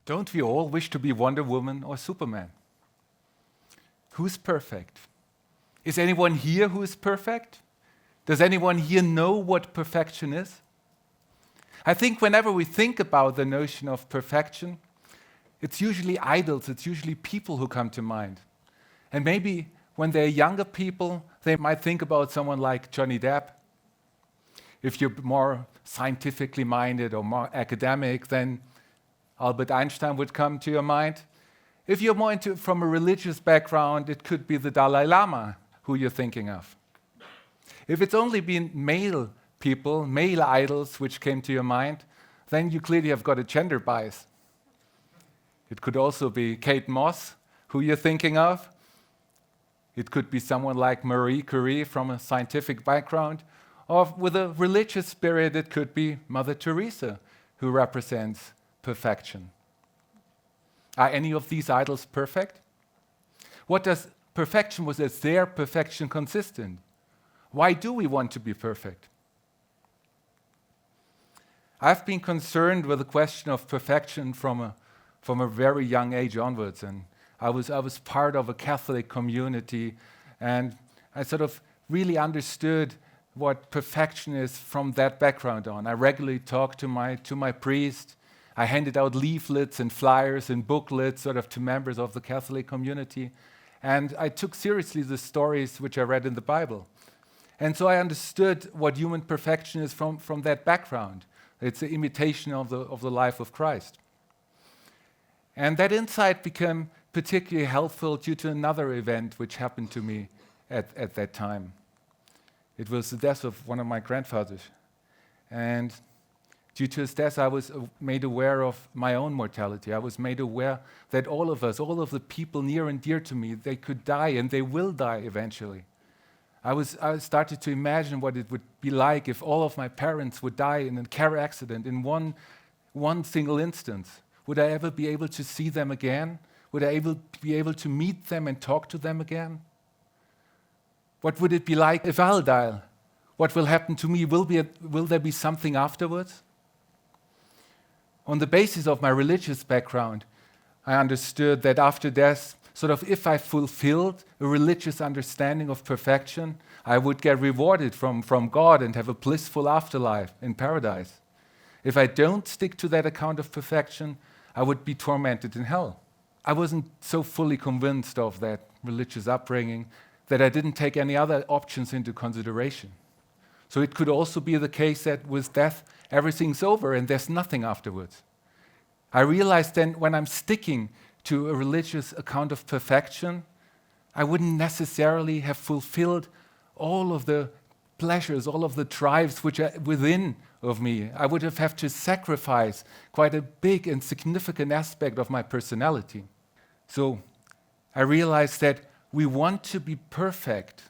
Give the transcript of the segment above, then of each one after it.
Don't we all wish to be Wonder Woman or Superman? Who's perfect? Is anyone here who is perfect? Does anyone here know what perfection is? I think whenever we think about the notion of perfection, it's usually idols, it's usually people who come to mind. And maybe when they're younger people, they might think about someone like Johnny Depp. If you're more scientifically minded or more academic, then Albert Einstein would come to your mind. If you're more from a religious background, it could be the Dalai Lama who you're thinking of. If it's only been male people, male idols, which came to your mind, then you clearly have got a gender bias. It could also be Kate Moss, who you're thinking of. It could be someone like Marie Curie from a scientific background. Or with a religious spirit, it could be Mother Teresa, who represents perfection. Are any of these idols perfect? What does perfection, was their perfection consistent? Why do we want to be perfect? I've been concerned with the question of perfection from a very young age onwards, and I was part of a Catholic community, and I sort of really understood what perfection is from that background on. I regularly talked to my priest. I handed out leaflets and flyers and booklets sort of to members of the Catholic community, and I took seriously the stories which I read in the Bible. And so I understood what human perfection is from that background. It's an imitation of the life of Christ. And that insight became particularly helpful due to another event which happened to me at that time. It was the death of one of my grandfathers. And due to his death, I was made aware of my own mortality. I was made aware that all of us, all of the people near and dear to me, they could die and they will die eventually. I started to imagine what it would be like if all of my parents would die in a car accident in one single instance. Would I ever be able to see them again? Would I be able to meet them and talk to them again? What would it be like if I'll die? What will happen to me? Will there be something afterwards? On the basis of my religious background, I understood that after death, sort of if I fulfilled a religious understanding of perfection, I would get rewarded from God and have a blissful afterlife in paradise. If I don't stick to that account of perfection, I would be tormented in hell. I wasn't so fully convinced of that religious upbringing that I didn't take any other options into consideration. So it could also be the case that with death, everything's over and there's nothing afterwards. I realized then when I'm sticking to a religious account of perfection, I wouldn't necessarily have fulfilled all of the pleasures, all of the drives which are within of me. I would have to sacrifice quite a big and significant aspect of my personality. So I realized that we want to be perfect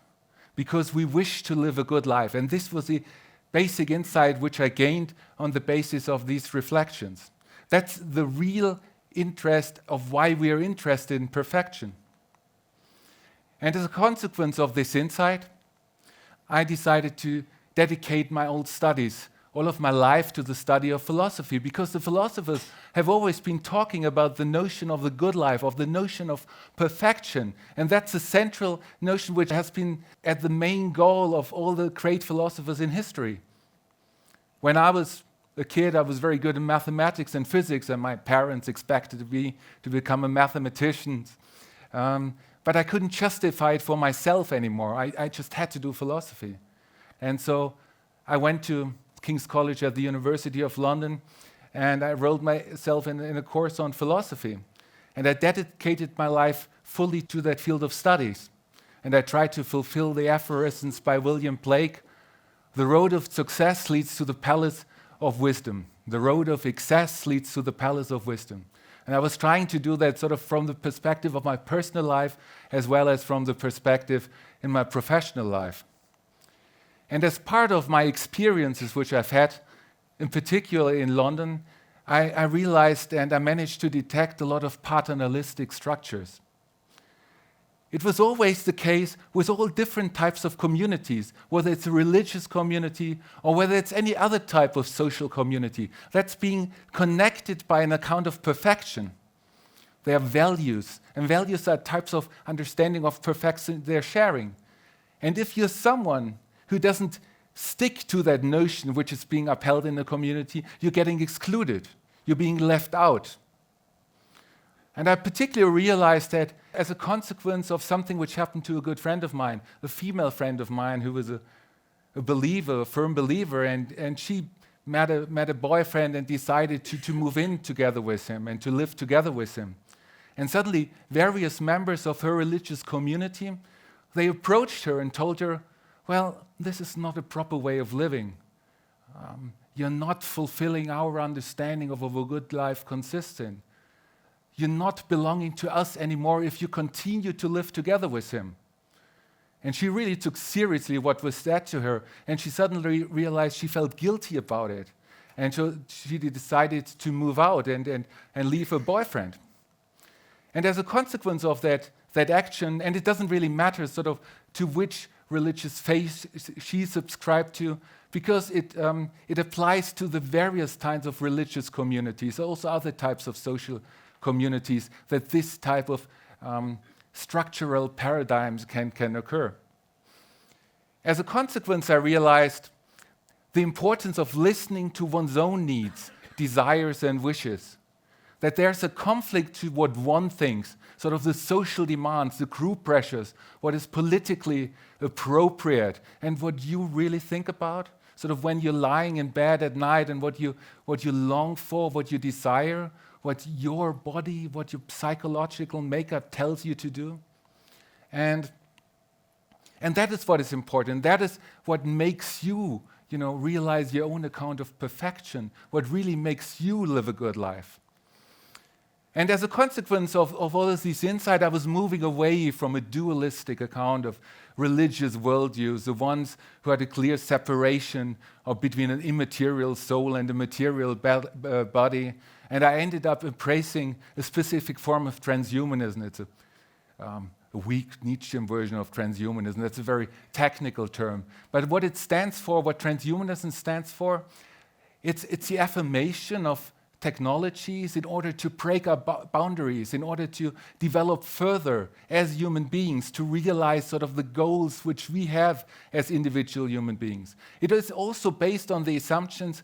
because we wish to live a good life. And this was the basic insight which I gained on the basis of these reflections. That's the real interest of why we are interested in perfection. And as a consequence of this insight, I decided to dedicate my old studies, all of my life, to the study of philosophy, because the philosophers have always been talking about the notion of the good life, of the notion of perfection. And that's a central notion which has been at the main goal of all the great philosophers in history. When I was a kid, I was very good in mathematics and physics, and my parents expected me to become a mathematician. But I couldn't justify it for myself anymore. I just had to do philosophy. And so I went to King's College at the University of London, and I enrolled myself in a course on philosophy. And I dedicated my life fully to that field of studies. And I tried to fulfill the aphorisms by William Blake: the road of success leads to the palace of wisdom. The road of excess leads to the palace of wisdom. And I was trying to do that sort of from the perspective of my personal life as well as from the perspective in my professional life. And as part of my experiences which I've had, in particular in London, I realized and I managed to detect a lot of paternalistic structures. It was always the case with all different types of communities, whether it's a religious community or whether it's any other type of social community that's being connected by an account of perfection. They are values, and values are types of understanding of perfection they're sharing. And if you're someone who doesn't stick to that notion which is being upheld in the community, you're getting excluded, you're being left out. And I particularly realized that as a consequence of something which happened to a good friend of mine, a female friend of mine who was a believer, a firm believer, and she met a boyfriend and decided to move in together with him and to live together with him. And suddenly, various members of her religious community, they approached her and told her, well, this is not a proper way of living. You're not fulfilling our understanding of what a good life consists in. You're not belonging to us anymore if you continue to live together with him. And she really took seriously what was said to her, and she suddenly realized she felt guilty about it. And so she decided to move out and leave her boyfriend. And as a consequence of that action, and it doesn't really matter sort of to which religious faith she subscribed to, because it applies to the various kinds of religious communities, also other types of social communities, that this type of structural paradigms can occur. As a consequence, I realized the importance of listening to one's own needs, desires, and wishes. That there's a conflict to what one thinks, sort of the social demands, the group pressures, what is politically appropriate, and what you really think about, sort of when you're lying in bed at night and what you long for, what you desire, what your body, what your psychological makeup tells you to do. And that is what is important. That is what makes you, realize your own account of perfection, what really makes you live a good life. And as a consequence of all of these insights, I was moving away from a dualistic account of religious worldviews, the ones who had a clear separation between an immaterial soul and a material body. And I ended up embracing a specific form of transhumanism. It's a weak Nietzschean version of transhumanism. That's a very technical term. But what it stands for, what transhumanism stands for, it's the affirmation of technologies in order to break our boundaries, in order to develop further as human beings, to realize sort of the goals which we have as individual human beings. It is also based on the assumptions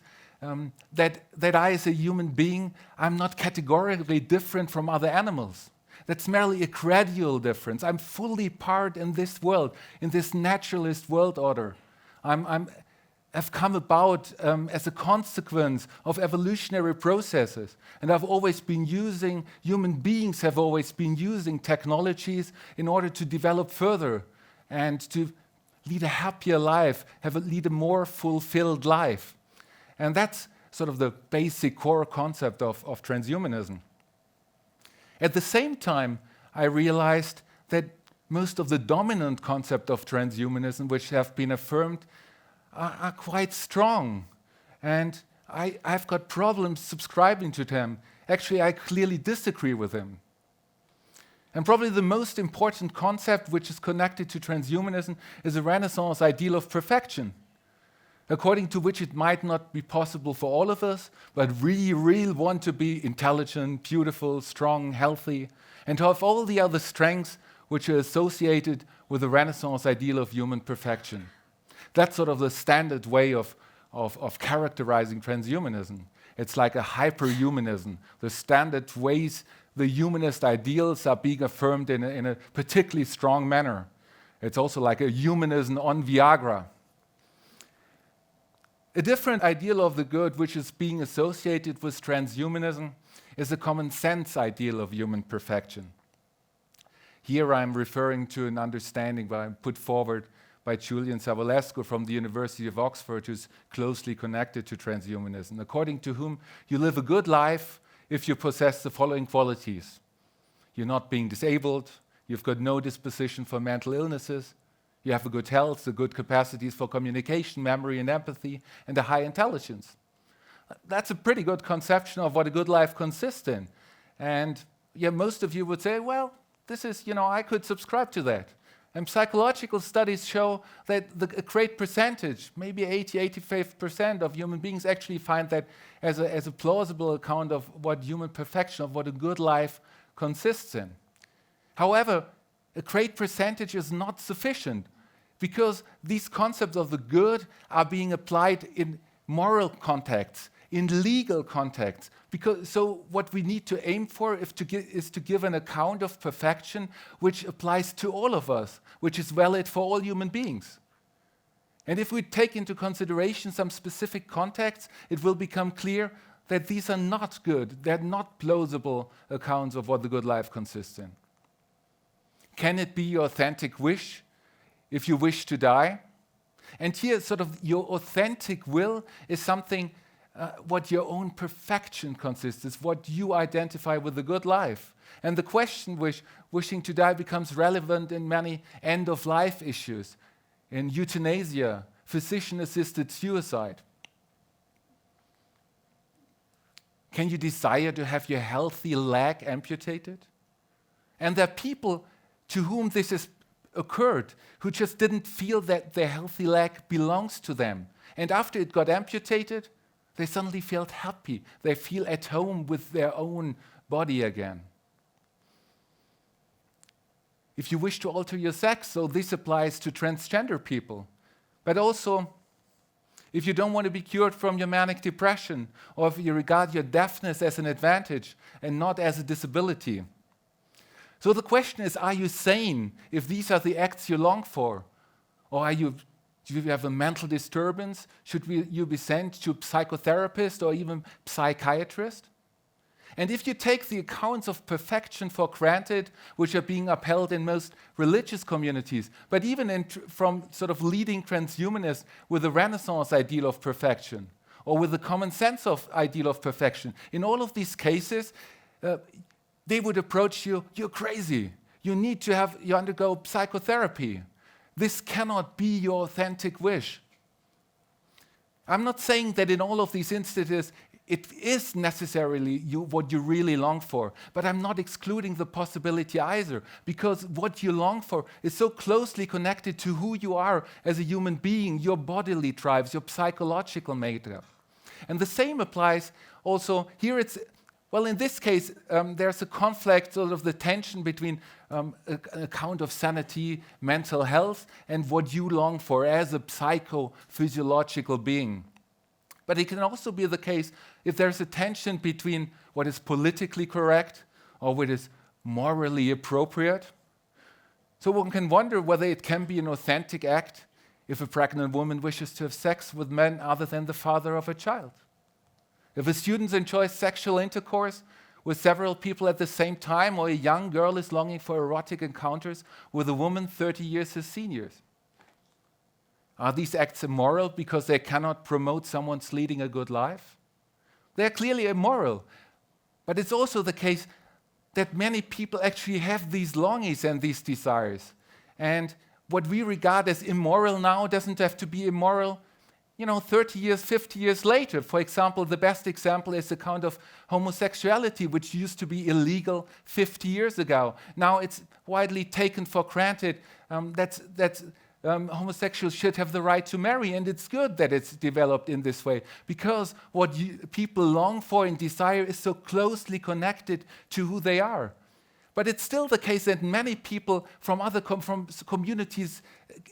that I, as a human being, I'm not categorically different from other animals. That's merely a gradual difference. I'm fully part in this world, in this naturalist world order. I've come about as a consequence of evolutionary processes. And human beings have always been using technologies in order to develop further and to lead a happier life, lead a more fulfilled life. And that's sort of the basic core concept of transhumanism. At the same time, I realized that most of the dominant concepts of transhumanism, which have been affirmed, are quite strong. And I've got problems subscribing to them. Actually, I clearly disagree with them. And probably the most important concept which is connected to transhumanism is a Renaissance ideal of perfection, according to which it might not be possible for all of us, but we really want to be intelligent, beautiful, strong, healthy, and to have all the other strengths which are associated with the Renaissance ideal of human perfection. That's sort of the standard way of characterizing transhumanism. It's like a hyperhumanism. The standard ways the humanist ideals are being affirmed in a particularly strong manner. It's also like a humanism on Viagra. A different ideal of the good which is being associated with transhumanism is a common sense ideal of human perfection. Here I'm referring to an understanding put forward by Julian Savulescu from the University of Oxford, who's closely connected to transhumanism, according to whom you live a good life if you possess the following qualities. You're not being disabled, you've got no disposition for mental illnesses, you have a good health, the good capacities for communication, memory, and empathy, and a high intelligence. That's a pretty good conception of what a good life consists in. And most of you would say, well, this is, I could subscribe to that. And psychological studies show that a great percentage, maybe 85% of human beings actually find that as a plausible account of what human perfection, of what a good life consists in. However, a great percentage is not sufficient because these concepts of the good are being applied in moral contexts, in legal contexts. So what we need to aim for is to give an account of perfection which applies to all of us, which is valid for all human beings. And if we take into consideration some specific contexts, it will become clear that these are not good, they're not plausible accounts of what the good life consists in. Can it be your authentic wish if you wish to die? And here, sort of your authentic will is something what your own perfection consists, is what you identify with the good life. And the question wishing to die becomes relevant in many end-of-life issues, in euthanasia, physician-assisted suicide. Can you desire to have your healthy leg amputated? And there are people to whom this has occurred, who just didn't feel that their healthy leg belongs to them. And after it got amputated, they suddenly felt happy. They feel at home with their own body again. If you wish to alter your sex, so this applies to transgender people. But also, if you don't want to be cured from your manic depression, or if you regard your deafness as an advantage and not as a disability. So the question is, are you sane if these are the acts you long for? Or do you have a mental disturbance? Should you be sent to a psychotherapist or even psychiatrist? And if you take the accounts of perfection for granted, which are being upheld in most religious communities, but even from sort of leading transhumanists with the Renaissance ideal of perfection, or with the common sense of ideal of perfection, in all of these cases, they would approach you, you're crazy. You need to undergo psychotherapy. This cannot be your authentic wish. I'm not saying that in all of these instances it is necessarily what you really long for, but I'm not excluding the possibility either, because what you long for is so closely connected to who you are as a human being, your bodily drives, your psychological makeup. And the same applies also here. In this case, there's a conflict, sort of the tension between an account of sanity, mental health, and what you long for as a psychophysiological being. But it can also be the case if there's a tension between what is politically correct or what is morally appropriate. So one can wonder whether it can be an authentic act if a pregnant woman wishes to have sex with men other than the father of a child. If a student enjoys sexual intercourse with several people at the same time, or a young girl is longing for erotic encounters with a woman 30 years his seniors. Are these acts immoral because they cannot promote someone's leading a good life? They are clearly immoral, but it's also the case that many people actually have these longings and these desires. And what we regard as immoral now doesn't have to be immoral 30 years, 50 years later. For example, the best example is the account of homosexuality, which used to be illegal 50 years ago. Now it's widely taken for granted that homosexuals should have the right to marry, and it's good that it's developed in this way, because what people long for and desire is so closely connected to who they are. But it's still the case that many people from other communities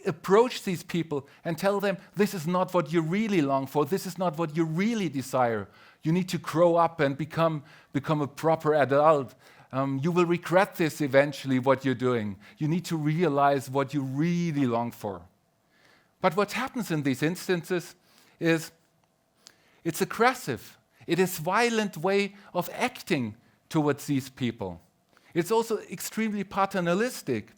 approach these people and tell them, this is not what you really long for, this is not what you really desire. You need to grow up and become a proper adult. You will regret this eventually, what you're doing. You need to realize what you really long for. But what happens in these instances is it's aggressive. It is a violent way of acting towards these people. It's also extremely paternalistic.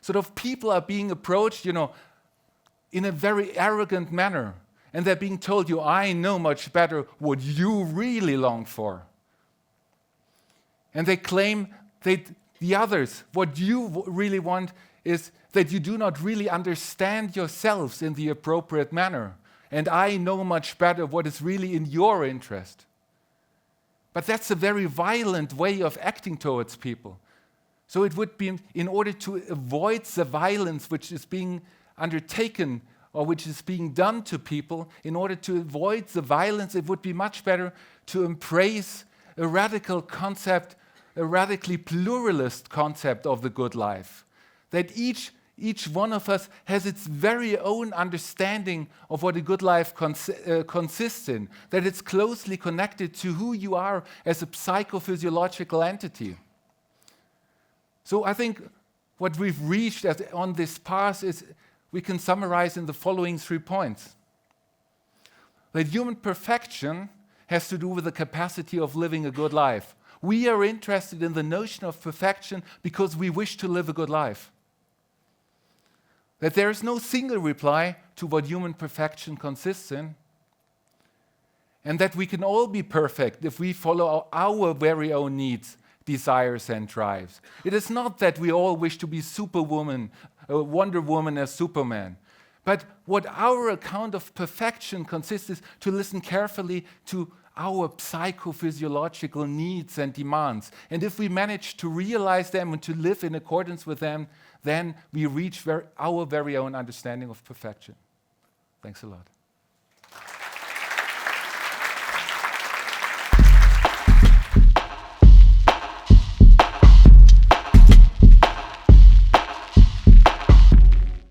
Sort of people are being approached, in a very arrogant manner. And they're being told, I know much better what you really long for. And they claim that the others, what you really want is that you do not really understand yourselves in the appropriate manner. And I know much better what is really in your interest. But that's a very violent way of acting towards people. So it would be, in order to avoid the violence which is being undertaken or which is being done to people, in order to avoid the violence, it would be much better to embrace a radical concept, a radically pluralist concept of the good life. That each one of us has its very own understanding of what a good life consists in, that it's closely connected to who you are as a psychophysiological entity. So I think what we've reached on this path is, we can summarize in the following 3 points. That human perfection has to do with the capacity of living a good life. We are interested in the notion of perfection because we wish to live a good life. That there is no single reply to what human perfection consists in, and that we can all be perfect if we follow our very own needs, desires, and drives. It is not that we all wish to be Superwoman, Wonder Woman as Superman, but what our account of perfection consists is to listen carefully to our psychophysiological needs and demands. And if we manage to realize them and to live in accordance with them, then we reach our very own understanding of perfection. Thanks a lot.